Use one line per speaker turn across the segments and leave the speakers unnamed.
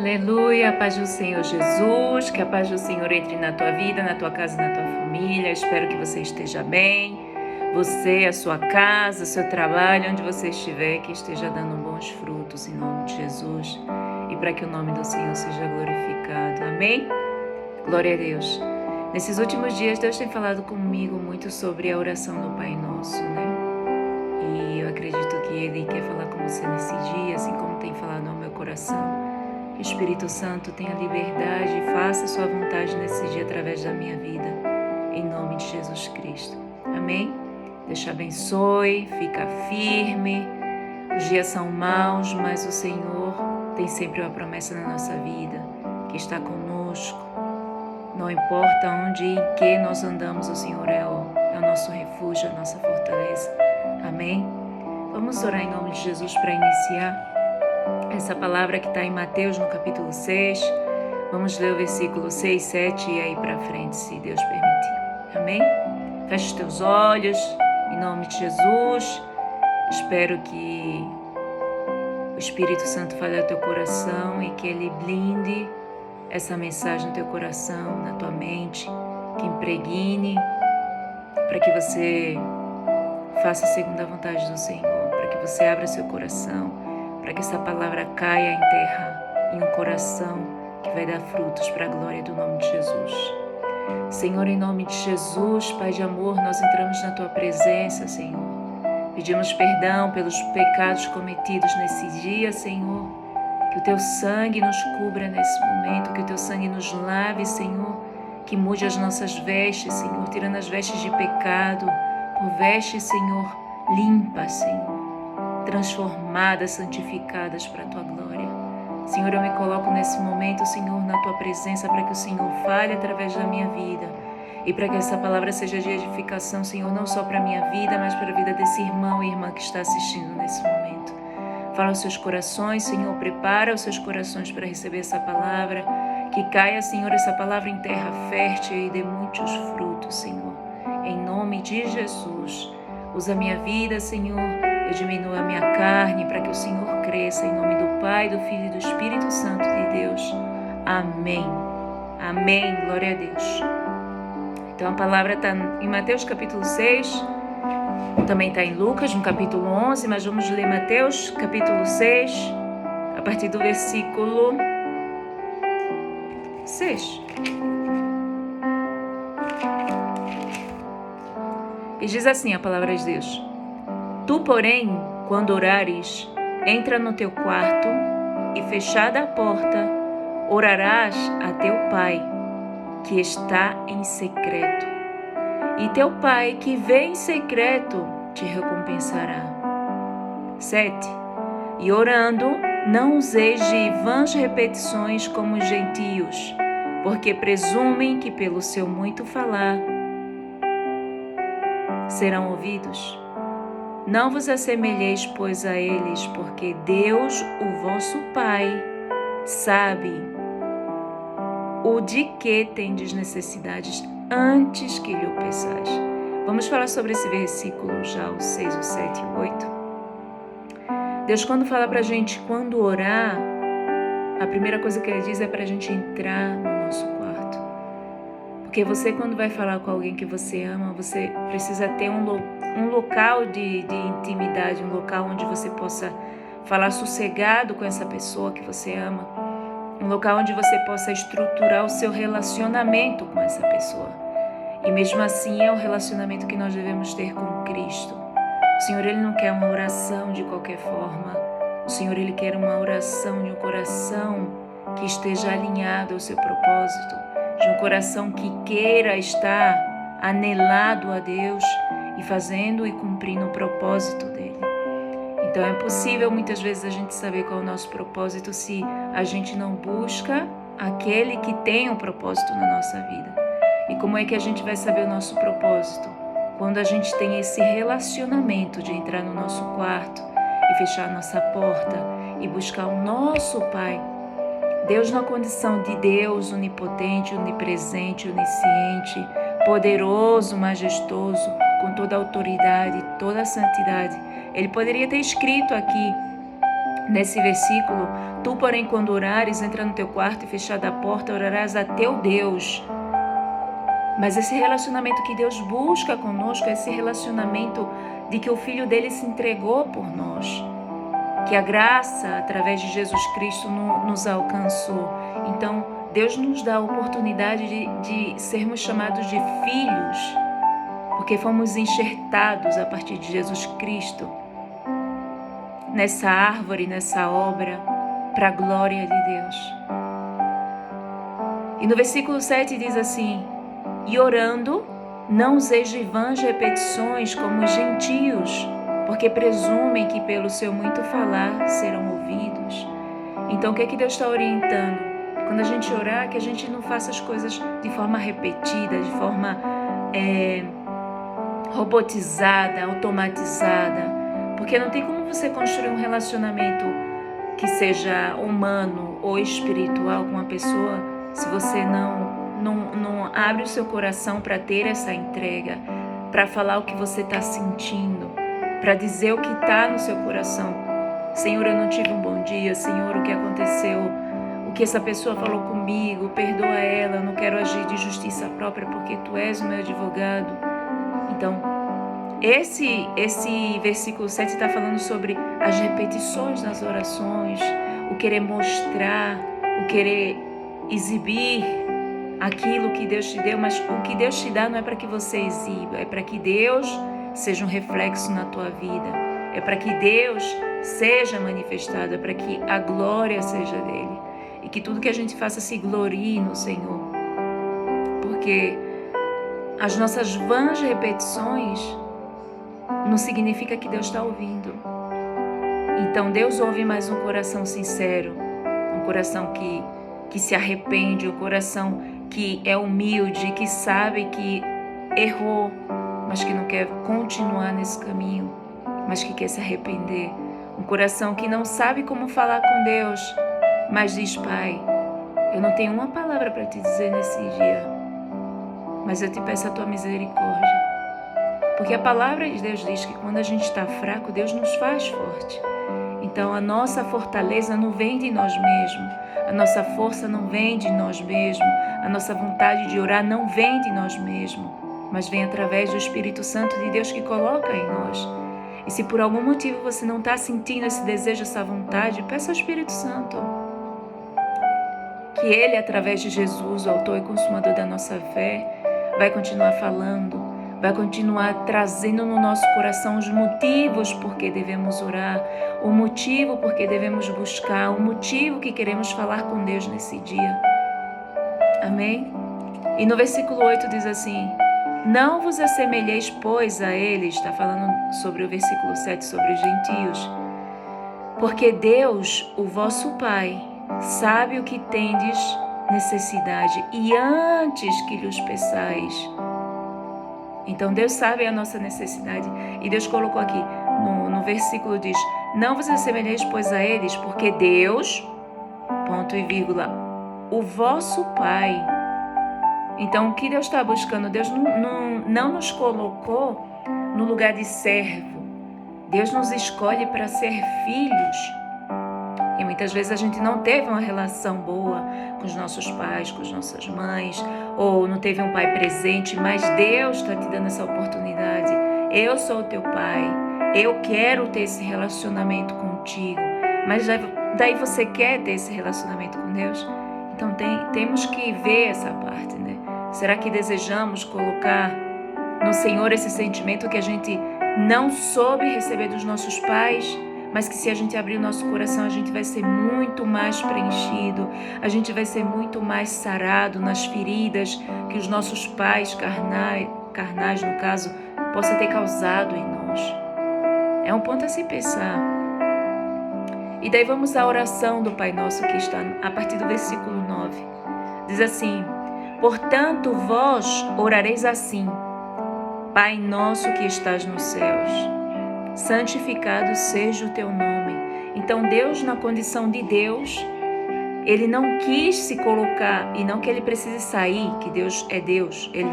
Aleluia, a paz do Senhor Jesus, que a paz do Senhor entre na tua vida, na tua casa, na tua família. Espero que você esteja bem, você, a sua casa, o seu trabalho, onde você estiver, que esteja dando bons frutos em nome de Jesus e para que o nome do Senhor seja glorificado. Amém? Glória a Deus. Nesses últimos dias, Deus tem falado comigo muito sobre a oração do Pai Nosso, né? E eu acredito que Ele quer falar com você nesse dia, assim como tem falado ao meu coração. Que o Espírito Santo tenha liberdade e faça a sua vontade nesse dia através da minha vida, em nome de Jesus Cristo. Amém? Deus te abençoe, fica firme. Os dias são maus, mas o Senhor tem sempre uma promessa na nossa vida, que está conosco. Não importa onde e em que nós andamos, o Senhor é o nosso refúgio, a nossa fortaleza. Amém? Vamos orar em nome de Jesus para iniciar essa palavra que está em Mateus, no capítulo 6. Vamos ler o versículo 6, 7 e aí para frente, se Deus permitir. Amém? Feche os teus olhos, em nome de Jesus. Espero que o Espírito Santo fale ao teu coração e que Ele blinde essa mensagem no teu coração, na tua mente, que impregne, para que você faça segundo a vontade do Senhor, para que você abra seu coração, para que essa palavra caia em terra, em um coração que vai dar frutos para a glória do nome de Jesus. Senhor, em nome de Jesus, Pai de amor, nós entramos na Tua presença, Senhor. Pedimos perdão pelos pecados cometidos nesse dia, Senhor. Que o Teu sangue nos cubra nesse momento, que o Teu sangue nos lave, Senhor. Que mude as nossas vestes, Senhor, tirando as vestes de pecado, por vestes, Senhor, limpas, Senhor, transformadas, santificadas para a Tua glória. Senhor, eu me coloco nesse momento, Senhor, na Tua presença, para que o Senhor fale através da minha vida e para que essa palavra seja de edificação, Senhor, não só para a minha vida, mas para a vida desse irmão e irmã que está assistindo nesse momento. Fala aos seus corações, Senhor, prepara os seus corações para receber essa palavra, que caia, Senhor, essa palavra em terra fértil e dê muitos frutos, Senhor, em nome de Jesus. Usa a minha vida, Senhor, eu diminuo a minha carne para que o Senhor cresça, em nome do Pai, do Filho e do Espírito Santo de Deus. Amém. Amém. Glória a Deus. Então a palavra está em Mateus capítulo 6, também está em Lucas, no capítulo 11, mas vamos ler Mateus capítulo 6, a partir do versículo 6. E diz assim a palavra de Deus: Tu, porém, quando orares, entra no teu quarto e, fechada a porta, orarás a teu Pai, que está em secreto. E teu Pai, que vê em secreto, te recompensará. 7. E orando, não useis de vãs repetições como os gentios, porque presumem que pelo seu muito falar serão ouvidos. Não vos assemelheis, pois, a eles, porque Deus, o vosso Pai, sabe o de que tendes necessidades antes que lhe o peçais. Vamos falar sobre esse versículo já, o 6, o 7 e o 8. Deus, quando fala pra gente quando orar, a primeira coisa que Ele diz é pra gente entrar no nosso quarto. Porque você, quando vai falar com alguém que você ama, você precisa ter um local de intimidade, um local onde você possa falar sossegado com essa pessoa que você ama, um local onde você possa estruturar o seu relacionamento com essa pessoa. E mesmo assim é o relacionamento que nós devemos ter com Cristo. O Senhor, Ele não quer uma oração de qualquer forma. O Senhor, Ele quer uma oração de um coração que esteja alinhado ao seu propósito, de um coração que queira estar anelado a Deus e fazendo e cumprindo o propósito dEle. Então é possível muitas vezes a gente saber qual é o nosso propósito se a gente não busca aquele que tem um propósito na nossa vida. E como é que a gente vai saber o nosso propósito? Quando a gente tem esse relacionamento de entrar no nosso quarto e fechar a nossa porta e buscar o nosso Pai. Deus na condição de Deus onipotente, onipresente, onisciente, poderoso, majestoso, com toda a autoridade, toda a santidade. Ele poderia ter escrito aqui nesse versículo, tu, porém, quando orares, entra no teu quarto e fechada a porta, orarás a teu Deus. Mas esse relacionamento que Deus busca conosco é esse relacionamento de que o Filho dele se entregou por nós, que a graça, através de Jesus Cristo, nos alcançou. Então, Deus nos dá a oportunidade de sermos chamados de filhos, porque fomos enxertados a partir de Jesus Cristo nessa árvore, nessa obra, para a glória de Deus. E no versículo 7 diz assim: e orando, não useis de vãs repetições como os gentios, porque presumem que pelo seu muito falar serão ouvidos. Então, o que é que Deus está orientando? Quando a gente orar, que a gente não faça as coisas de forma repetida, de forma robotizada, automatizada, porque não tem como você construir um relacionamento que seja humano ou espiritual com uma pessoa se você não abre o seu coração para ter essa entrega, para falar o que você está sentindo, para dizer o que está no seu coração. Senhor, eu não tive um bom dia. Senhor, o que aconteceu? O que essa pessoa falou comigo? Perdoa ela, eu não quero agir de justiça própria porque Tu és o meu advogado. Então, esse versículo 7 está falando sobre as repetições nas orações, o querer mostrar, o querer exibir aquilo que Deus te deu, mas o que Deus te dá não é para que você exiba, é para que Deus seja um reflexo na tua vida, é para que Deus seja manifestado, é para que a glória seja dele, e que tudo que a gente faça se glorie no Senhor, porque as nossas vãs repetições não significa que Deus está ouvindo. Então Deus ouve mais um coração sincero, um coração que se arrepende, um coração que é humilde, que sabe que errou, mas que não quer continuar nesse caminho, mas que quer se arrepender. Um coração que não sabe como falar com Deus, mas diz: Pai, eu não tenho uma palavra para te dizer nesse dia, mas eu te peço a tua misericórdia. Porque a palavra de Deus diz que quando a gente está fraco, Deus nos faz forte. Então a nossa fortaleza não vem de nós mesmos, a nossa força não vem de nós mesmos, a nossa vontade de orar não vem de nós mesmos, mas vem através do Espírito Santo de Deus que coloca em nós. E se por algum motivo você não está sentindo esse desejo, essa vontade, peça ao Espírito Santo. Que Ele, através de Jesus, o autor e consumador da nossa fé, vai continuar falando, vai continuar trazendo no nosso coração os motivos por que devemos orar, o motivo por que devemos buscar, o motivo que queremos falar com Deus nesse dia. Amém? E no versículo 8 diz assim: não vos assemelheis, pois, a eles, está falando sobre o versículo 7, sobre os gentios, porque Deus, o vosso Pai, sabe o que tendes necessidade, e antes que lhes peçais. Então Deus sabe a nossa necessidade, e Deus colocou aqui, no versículo diz: não vos assemelheis, pois, a eles, porque Deus, ponto e vírgula, o vosso Pai. Então o que Deus está buscando? Deus não nos colocou no lugar de servo. Deus nos escolhe para ser filhos. E muitas vezes a gente não teve uma relação boa com os nossos pais, com as nossas mães, ou não teve um pai presente, mas Deus está te dando essa oportunidade. Eu sou o teu pai, eu quero ter esse relacionamento contigo. Mas daí você quer ter esse relacionamento com Deus? Então temos que ver essa parte, né? Será que desejamos colocar no Senhor esse sentimento que a gente não soube receber dos nossos pais, mas que se a gente abrir o nosso coração, a gente vai ser muito mais preenchido, a gente vai ser muito mais sarado nas feridas que os nossos pais carnais, no caso, possa ter causado em nós. É um ponto a se pensar. E daí vamos à oração do Pai Nosso, que está a partir do versículo 9. Diz assim: portanto, vós orareis assim: Pai nosso que estás nos céus, santificado seja o teu nome. Então Deus, na condição de Deus, Ele não quis se colocar, e não que Ele precise sair, que Deus é Deus, Ele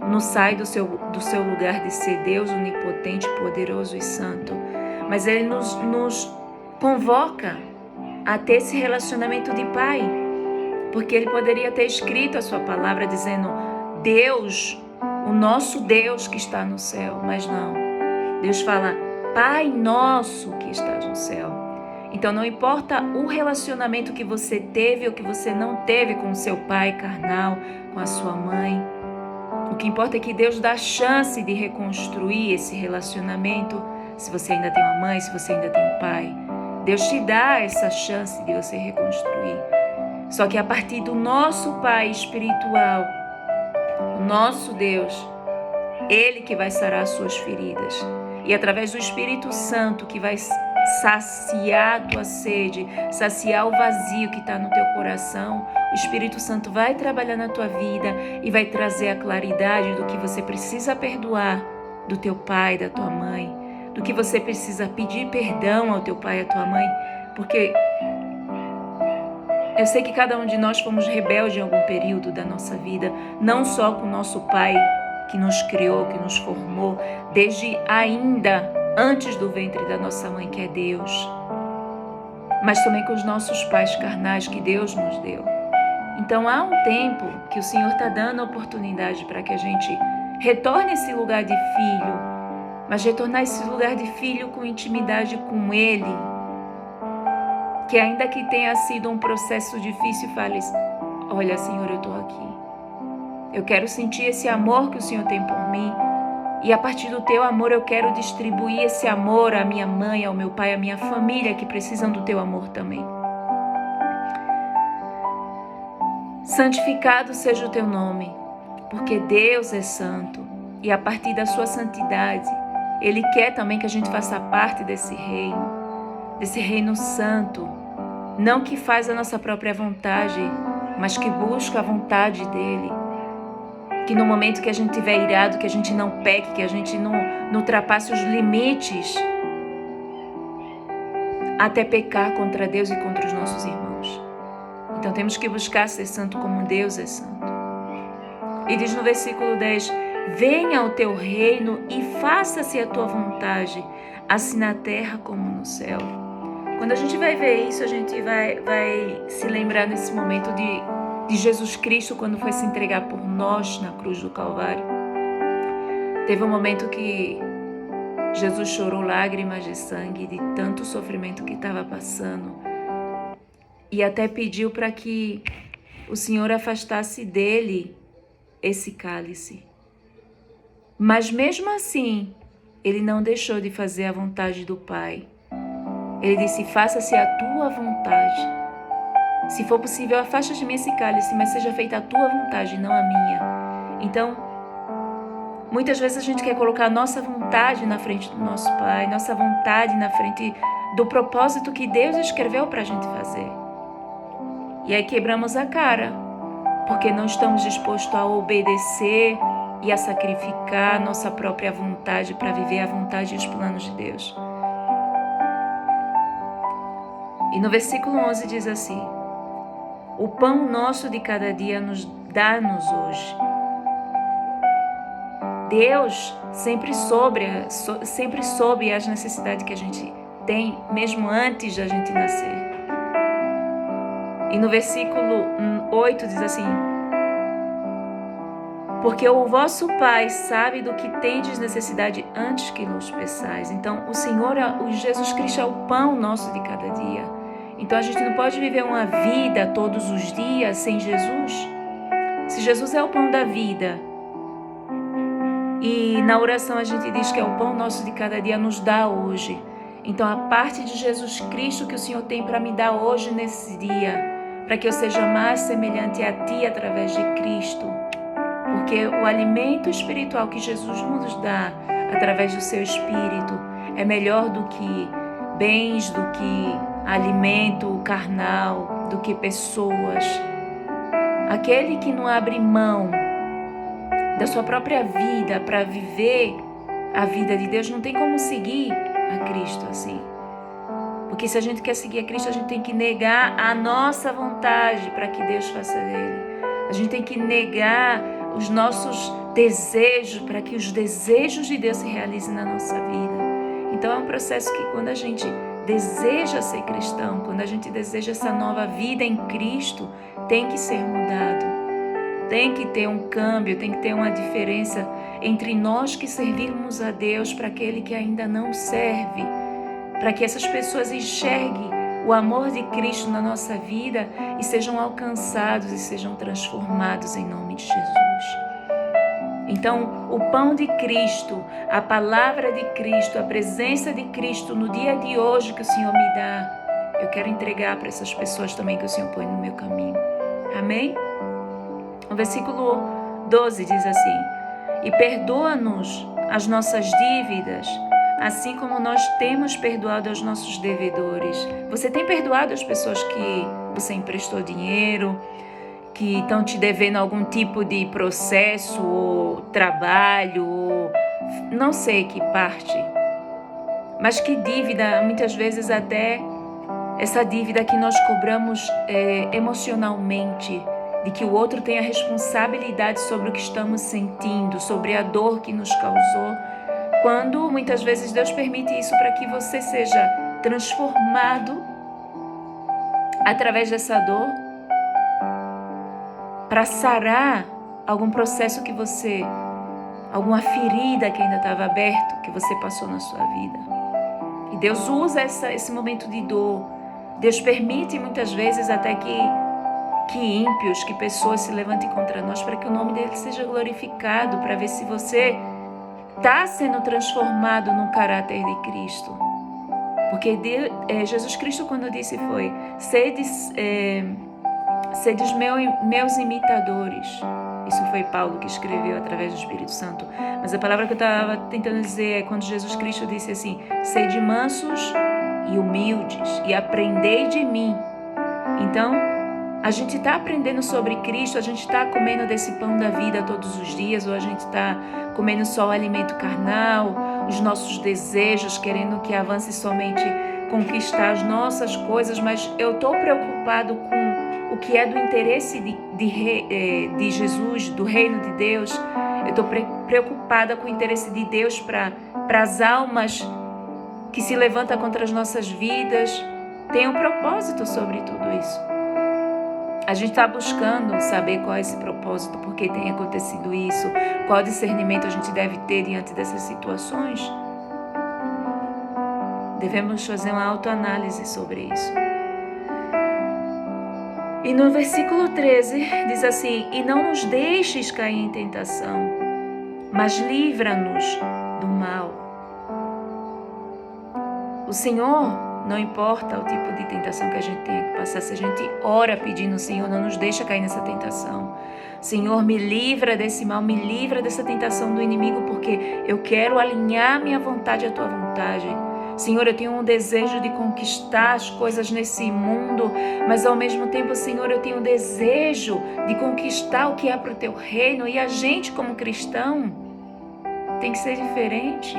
não sai do seu lugar de ser Deus onipotente, poderoso e santo, mas Ele nos convoca a ter esse relacionamento de pai, porque ele poderia ter escrito a sua palavra dizendo Deus, o nosso Deus que está no céu, mas não. Deus fala Pai nosso que estás no céu. Então não importa o relacionamento que você teve ou que você não teve com o seu pai carnal, com a sua mãe. O que importa é que Deus dá chance de reconstruir esse relacionamento. Se você ainda tem uma mãe, se você ainda tem um pai, Deus te dá essa chance de você reconstruir. Só que a partir do nosso Pai espiritual, o nosso Deus, Ele que vai sarar as suas feridas. E através do Espírito Santo que vai saciar a tua sede, saciar o vazio que está no teu coração, o Espírito Santo vai trabalhar na tua vida e vai trazer a claridade do que você precisa perdoar do teu pai, da tua mãe, do que você precisa pedir perdão ao teu pai e à tua mãe, porque eu sei que cada um de nós fomos rebeldes em algum período da nossa vida, não só com o nosso pai que nos criou, que nos formou, desde ainda antes do ventre da nossa mãe, que é Deus, mas também com os nossos pais carnais que Deus nos deu. Então há um tempo que o Senhor está dando a oportunidade para que a gente retorne a esse lugar de filho, mas retornar esse lugar de filho com intimidade com Ele, que ainda que tenha sido um processo difícil, fale, olha Senhor, eu estou aqui. Eu quero sentir esse amor que o Senhor tem por mim. E a partir do teu amor eu quero distribuir esse amor à minha mãe, ao meu pai, à minha família que precisam do teu amor também. Santificado seja o teu nome, porque Deus é santo. E a partir da sua santidade, Ele quer também que a gente faça parte desse reino santo. Não que faz a nossa própria vontade, mas que busca a vontade dEle. Que no momento que a gente estiver irado, que a gente não peque, que a gente não ultrapasse os limites até pecar contra Deus e contra os nossos irmãos. Então temos que buscar ser santo como Deus é santo. E diz no versículo 10, venha o teu reino e faça-se a tua vontade, assim na terra como no céu. Quando a gente vai ver isso, a gente vai se lembrar nesse momento de Jesus Cristo, quando foi se entregar por nós na cruz do Calvário. Teve um momento que Jesus chorou lágrimas de sangue de tanto sofrimento que estava passando e até pediu para que o Senhor afastasse dele esse cálice. Mas mesmo assim, ele não deixou de fazer a vontade do Pai. Ele disse, faça-se a tua vontade. Se for possível, afasta de mim esse cálice, mas seja feita a tua vontade, não a minha. Então, muitas vezes a gente quer colocar a nossa vontade na frente do nosso Pai, nossa vontade na frente do propósito que Deus escreveu para a gente fazer. E aí quebramos a cara, porque não estamos dispostos a obedecer e a sacrificar a nossa própria vontade para viver a vontade e os planos de Deus. E no versículo 11 diz assim, o pão nosso de cada dia nos dá-nos hoje. Deus sempre soube as necessidades que a gente tem, mesmo antes da gente nascer. E no versículo 8 diz assim, porque o vosso Pai sabe do que tendes necessidade antes que nos peçais. Então, o Senhor, o Jesus Cristo é o pão nosso de cada dia. Então, a gente não pode viver uma vida todos os dias sem Jesus. Se Jesus é o pão da vida, e na oração a gente diz que é o pão nosso de cada dia, nos dá hoje. Então, a parte de Jesus Cristo que o Senhor tem para me dar hoje nesse dia, para que eu seja mais semelhante a Ti através de Cristo. Porque o alimento espiritual que Jesus nos dá através do Seu Espírito é melhor do que bens, do que alimento carnal, do que pessoas. Aquele que não abre mão da sua própria vida para viver a vida de Deus não tem como seguir a Cristo assim. Porque se a gente quer seguir a Cristo, a gente tem que negar a nossa vontade para que Deus faça dele. A gente tem que negar os nossos desejos para que os desejos de Deus se realizem na nossa vida. Então é um processo que quando a gente deseja ser cristão, quando a gente deseja essa nova vida em Cristo, tem que ser mudado. Tem que ter um câmbio, tem que ter uma diferença entre nós que servimos a Deus para aquele que ainda não serve, para que essas pessoas enxerguem o amor de Cristo na nossa vida e sejam alcançados e sejam transformados em nome de Jesus. Então, o pão de Cristo, a palavra de Cristo, a presença de Cristo no dia de hoje que o Senhor me dá, eu quero entregar para essas pessoas também que o Senhor põe no meu caminho. Amém? O versículo 12 diz assim: e perdoa-nos as nossas dívidas, assim como nós temos perdoado aos nossos devedores. Você tem perdoado as pessoas que você emprestou dinheiro, que estão te devendo algum tipo de processo ou trabalho, ou não sei que parte, mas que dívida, muitas vezes até essa dívida que nós cobramos emocionalmente, de que o outro tem a responsabilidade sobre o que estamos sentindo, sobre a dor que nos causou, quando muitas vezes Deus permite isso para que você seja transformado através dessa dor, para sarar algum processo que você, alguma ferida que ainda estava aberta, que você passou na sua vida. E Deus usa esse momento de dor. Deus permite muitas vezes até que ímpios, que pessoas se levantem contra nós, para que o nome dele seja glorificado, para ver se você está sendo transformado no caráter de Cristo. Porque Jesus Cristo, quando disse foi: sedes meus imitadores. Isso foi Paulo que escreveu através do Espírito Santo. Mas a palavra que eu estava tentando dizer é quando Jesus Cristo disse assim: sede mansos e humildes e aprendei de mim. Então, a gente está aprendendo sobre Cristo, a gente está comendo desse pão da vida todos os dias, ou a gente está comendo só o alimento carnal, os nossos desejos, querendo que avance somente conquistar as nossas coisas, mas eu estou preocupado com o que é do interesse de Jesus, do reino de Deus. Eu estou preocupada com o interesse de Deus para as almas que se levantam contra as nossas vidas. Tem um propósito sobre tudo isso. A gente está buscando saber qual é esse propósito, por que tem acontecido isso, qual discernimento a gente deve ter diante dessas situações. Devemos fazer uma autoanálise sobre isso. E no versículo 13 diz assim: e não nos deixes cair em tentação, mas livra-nos do mal. O Senhor, não importa o tipo de tentação que a gente tenha que passar, se a gente ora pedindo: Senhor, não nos deixa cair nessa tentação. Senhor, me livra desse mal, me livra dessa tentação do inimigo, porque eu quero alinhar minha vontade à tua vontade. Senhor, eu tenho um desejo de conquistar as coisas nesse mundo, mas ao mesmo tempo, Senhor, eu tenho um desejo de conquistar o que é para o teu reino, e a gente como cristão tem que ser diferente.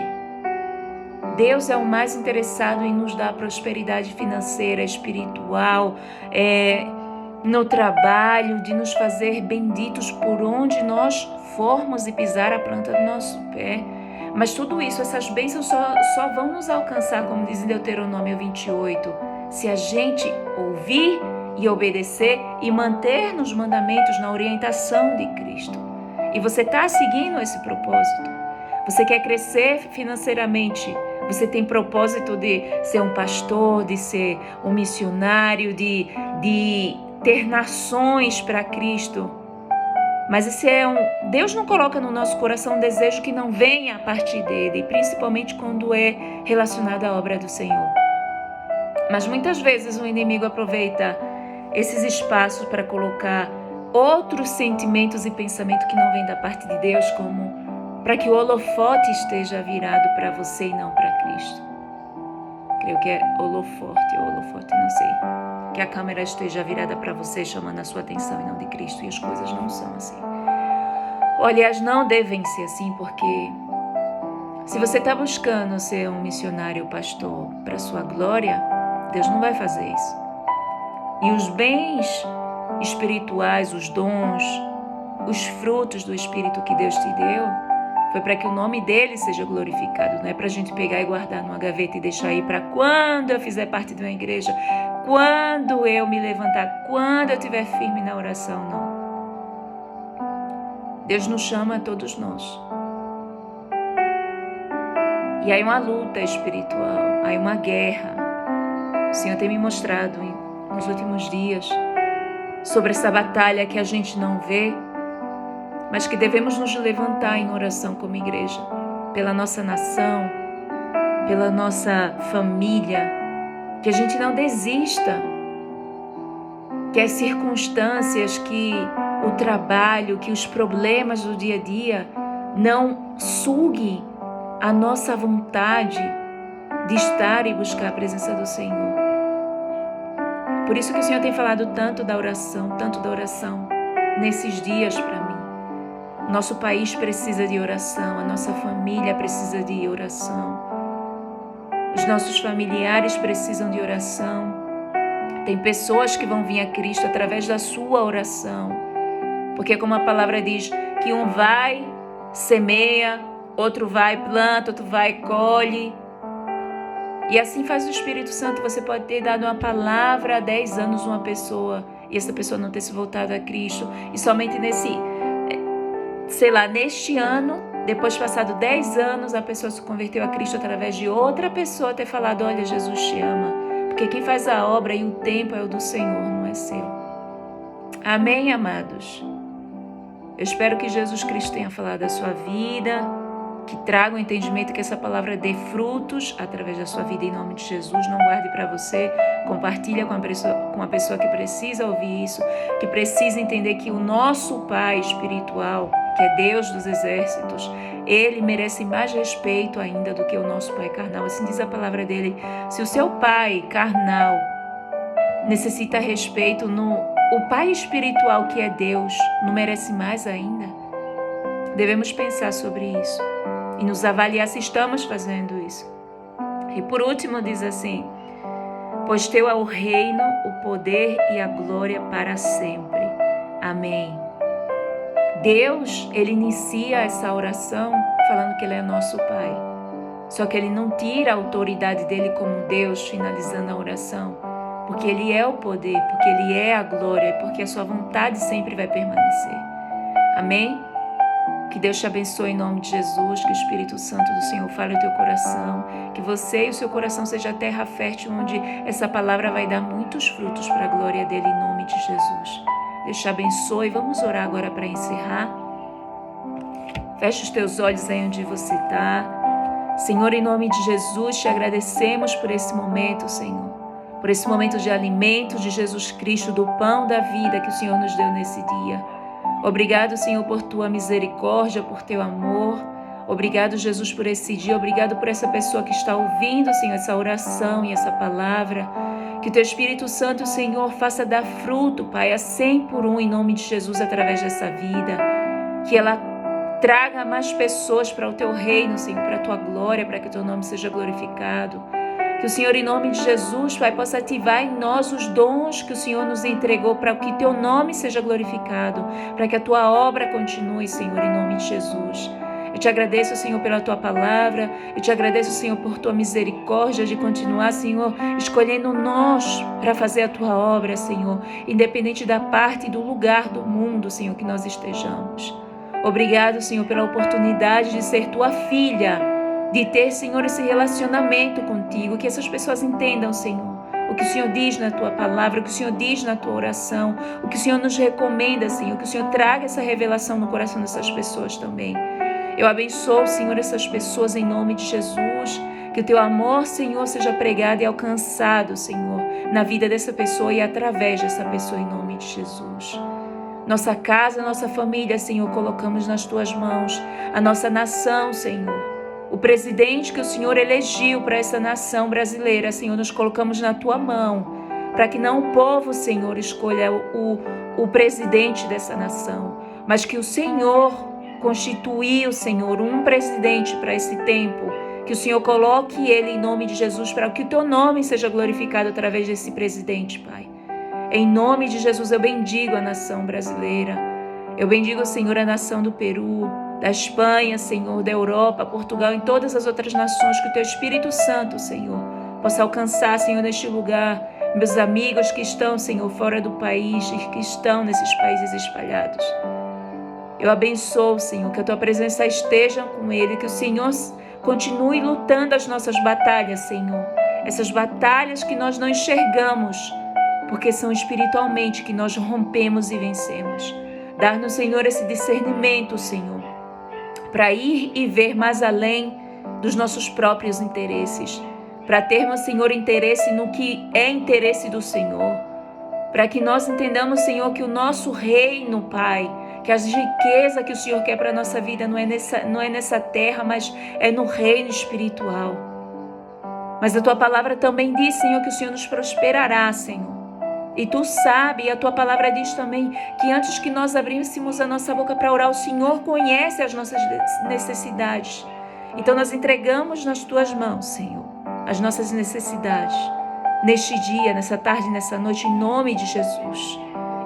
Deus é o mais interessado em nos dar prosperidade financeira, espiritual, no trabalho, de nos fazer benditos por onde nós formos e pisar a planta do nosso pé. Mas tudo isso, essas bênçãos só vão nos alcançar, como diz em Deuteronômio 28, se a gente ouvir e obedecer e manter nos mandamentos, na orientação de Cristo. E você está seguindo esse propósito. Você quer crescer financeiramente. Você tem propósito de ser um pastor, de ser um missionário, de ter nações para Cristo. Mas esse Deus não coloca no nosso coração um desejo que não venha a partir dele, principalmente quando é relacionado à obra do Senhor. Mas muitas vezes o inimigo aproveita esses espaços para colocar outros sentimentos e pensamentos que não vêm da parte de Deus, como para que o holofote esteja virado para você e não para Cristo. Creio que é holofote, não sei. Que a câmera esteja virada para você, chamando a sua atenção e não de Cristo. E as coisas não são assim. Aliás, não devem ser assim, porque se você está buscando ser um missionário, pastor, para sua glória, Deus não vai fazer isso. E os bens espirituais, os dons, os frutos do Espírito que Deus te deu, Foi para que o nome dele seja glorificado. Não é para a gente pegar e guardar numa gaveta e deixar aí para quando eu fizer parte de uma igreja, quando eu me levantar, quando eu estiver firme na oração, não. Deus nos chama a todos nós. E aí uma luta espiritual, aí uma guerra. O Senhor tem me mostrado nos últimos dias sobre essa batalha que a gente não vê, mas que devemos nos levantar em oração como igreja, pela nossa nação, pela nossa família, que a gente não desista, que as circunstâncias, que o trabalho, que os problemas do dia a dia não suguem a nossa vontade de estar e buscar a presença do Senhor. Por isso que o Senhor tem falado tanto da oração nesses dias para mim. Nosso país precisa de oração, a nossa família precisa de oração, os nossos familiares precisam de oração. Tem pessoas que vão vir a Cristo através da sua oração, porque como a palavra diz, que um vai, semeia, outro vai, planta, outro vai, colhe. E assim faz o Espírito Santo. Você pode ter dado uma palavra há 10 anos a uma pessoa e essa pessoa não ter se voltado a Cristo, e somente neste ano, depois passado 10 anos, a pessoa se converteu a Cristo através de outra pessoa ter falado: olha, Jesus te ama. Porque quem faz a obra e o tempo é o do Senhor, não é seu. Amém, amados? Eu espero que Jesus Cristo tenha falado da sua vida, que traga o entendimento, que essa palavra dê frutos através da sua vida, em nome de Jesus. Não guarde para você, compartilha com a pessoa que precisa ouvir isso, que precisa entender que o nosso Pai espiritual, que é Deus dos exércitos, Ele merece mais respeito ainda do que o nosso Pai carnal. Assim diz a palavra dele. Se o seu Pai carnal necessita respeito, o Pai espiritual, que é Deus, não merece mais ainda? Devemos pensar sobre isso e nos avaliar se estamos fazendo isso. E por último diz assim: pois teu é o reino, o poder e a glória para sempre. Amém. Deus, Ele inicia essa oração falando que Ele é nosso Pai. Só que Ele não tira a autoridade dEle como Deus finalizando a oração, porque Ele é o poder, porque Ele é a glória, porque a sua vontade sempre vai permanecer. Amém? Que Deus te abençoe em nome de Jesus, que o Espírito Santo do Senhor fale no teu coração, que você e o seu coração seja a terra fértil onde essa palavra vai dar muitos frutos para a glória dEle, em nome de Jesus. Deus te abençoe. Vamos orar agora para encerrar. Feche os teus olhos aí onde você está. Senhor, em nome de Jesus, te agradecemos por esse momento, Senhor. Por esse momento de alimento de Jesus Cristo, do pão da vida que o Senhor nos deu nesse dia. Obrigado, Senhor, por tua misericórdia, por teu amor. Obrigado, Jesus, por esse dia. Obrigado por essa pessoa que está ouvindo, Senhor, essa oração e essa palavra. Que o teu Espírito Santo, Senhor, faça dar fruto, Pai, a 100 por 1, em nome de Jesus, através dessa vida. Que ela traga mais pessoas para o teu reino, Senhor, para a tua glória, para que o teu nome seja glorificado. Que o Senhor, em nome de Jesus, Pai, possa ativar em nós os dons que o Senhor nos entregou para que teu nome seja glorificado, para que a tua obra continue, Senhor, em nome de Jesus. Eu te agradeço, Senhor, pela tua palavra. Eu te agradeço, Senhor, por tua misericórdia de continuar, Senhor, escolhendo nós para fazer a tua obra, Senhor, independente da parte e do lugar do mundo, Senhor, que nós estejamos. Obrigado, Senhor, pela oportunidade de ser tua filha, de ter, Senhor, esse relacionamento contigo, que essas pessoas entendam, Senhor, o que o Senhor diz na tua palavra, o que o Senhor diz na tua oração, o que o Senhor nos recomenda, Senhor, que o Senhor traga essa revelação no coração dessas pessoas também. Eu abençoo, Senhor, essas pessoas em nome de Jesus, que o teu amor, Senhor, seja pregado e alcançado, Senhor, na vida dessa pessoa e através dessa pessoa em nome de Jesus. Nossa casa, nossa família, Senhor, colocamos nas tuas mãos, a nossa nação, Senhor. O presidente que o Senhor elegeu para essa nação brasileira, Senhor, nos colocamos na tua mão, para que não o povo, Senhor, escolha o presidente dessa nação, mas que o Senhor constituiu, Senhor, um presidente para esse tempo, que o Senhor coloque ele em nome de Jesus, para que o teu nome seja glorificado através desse presidente, Pai. Em nome de Jesus, eu bendigo a nação brasileira, eu bendigo, Senhor, a nação do Peru, da Espanha, Senhor, da Europa, Portugal, em todas as outras nações, que o Teu Espírito Santo, Senhor, possa alcançar, Senhor, neste lugar, meus amigos que estão, Senhor, fora do país e que estão nesses países espalhados. Eu abençoo, Senhor, que a Tua presença esteja com ele, que o Senhor continue lutando as nossas batalhas, Senhor. Essas batalhas que nós não enxergamos, porque são espiritualmente que nós rompemos e vencemos. Dar-nos, Senhor, esse discernimento, Senhor, para ir e ver mais além dos nossos próprios interesses, para termos, Senhor, interesse no que é interesse do Senhor, para que nós entendamos, Senhor, que o nosso reino, Pai, que as riquezas que o Senhor quer para a nossa vida não é nessa terra, mas é no reino espiritual. Mas a Tua palavra também diz, Senhor, que o Senhor nos prosperará, Senhor. E Tu sabe, e a Tua palavra diz também que antes que nós abríssemos a nossa boca para orar, o Senhor conhece as nossas necessidades. Então nós entregamos nas Tuas mãos, Senhor, as nossas necessidades. Neste dia, nessa tarde, nessa noite, em nome de Jesus.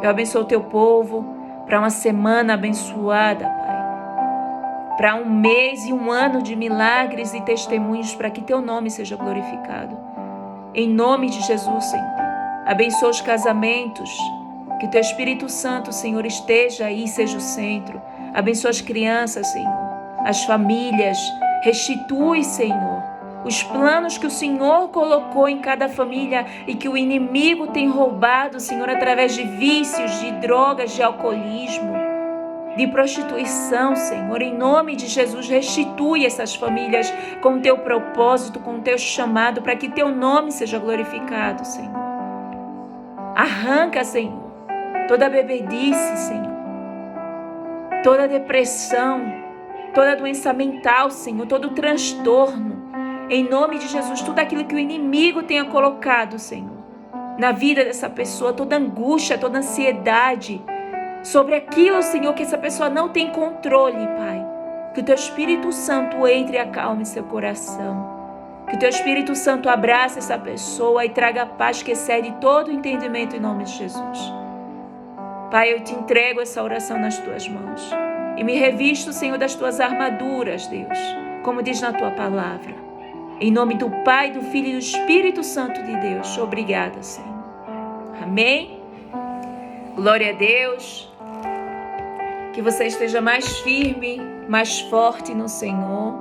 Eu abençoo o Teu povo para uma semana abençoada, Pai. Para um mês e um ano de milagres e testemunhos, para que Teu nome seja glorificado. Em nome de Jesus, Senhor. Abençoa os casamentos, que Teu Espírito Santo, Senhor, esteja aí, seja o centro. Abençoa as crianças, Senhor, as famílias. Restitui, Senhor, os planos que o Senhor colocou em cada família e que o inimigo tem roubado, Senhor, através de vícios, de drogas, de alcoolismo, de prostituição, Senhor. Em nome de Jesus, restitui essas famílias com o Teu propósito, com o Teu chamado, para que Teu nome seja glorificado, Senhor. Arranca, Senhor, toda bebedice, Senhor, toda depressão, toda doença mental, Senhor, todo transtorno. Em nome de Jesus, tudo aquilo que o inimigo tenha colocado, Senhor, na vida dessa pessoa, toda angústia, toda ansiedade, sobre aquilo, Senhor, que essa pessoa não tem controle, Pai. Que o Teu Espírito Santo entre e acalme seu coração. Que o Teu Espírito Santo abrace essa pessoa e traga a paz que excede todo o entendimento em nome de Jesus. Pai, eu Te entrego essa oração nas Tuas mãos. E me revisto, Senhor, das Tuas armaduras, Deus, como diz na Tua palavra. Em nome do Pai, do Filho e do Espírito Santo de Deus. Obrigada, Senhor. Amém? Glória a Deus. Que você esteja mais firme, mais forte no Senhor.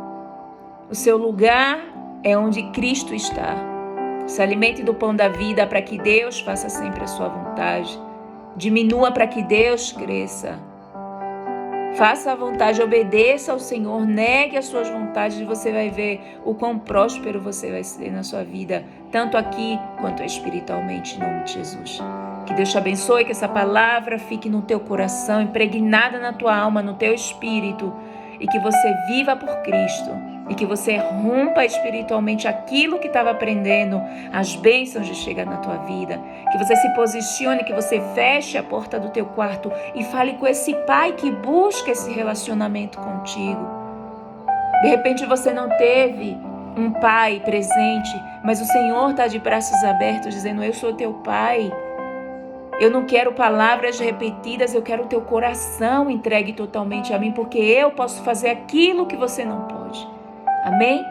O seu lugar é onde Cristo está. Se alimente do pão da vida para que Deus faça sempre a sua vontade. Diminua para que Deus cresça. Faça a vontade, obedeça ao Senhor, negue as suas vontades e você vai ver o quão próspero você vai ser na sua vida, tanto aqui quanto espiritualmente, em nome de Jesus. Que Deus te abençoe, que essa palavra fique no teu coração, impregnada na tua alma, no teu espírito, e que você viva por Cristo, e que você rompa espiritualmente aquilo que estava aprendendo, as bênçãos de chegar na tua vida, que você se posicione, que você feche a porta do teu quarto e fale com esse Pai que busca esse relacionamento contigo. De repente você não teve um Pai presente, mas o Senhor está de braços abertos dizendo: eu sou teu Pai. Eu não quero palavras repetidas, eu quero o teu coração entregue totalmente a mim, porque eu posso fazer aquilo que você não pode. Amém?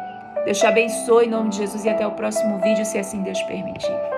Deus te abençoe em nome de Jesus e até o próximo vídeo, se assim Deus permitir.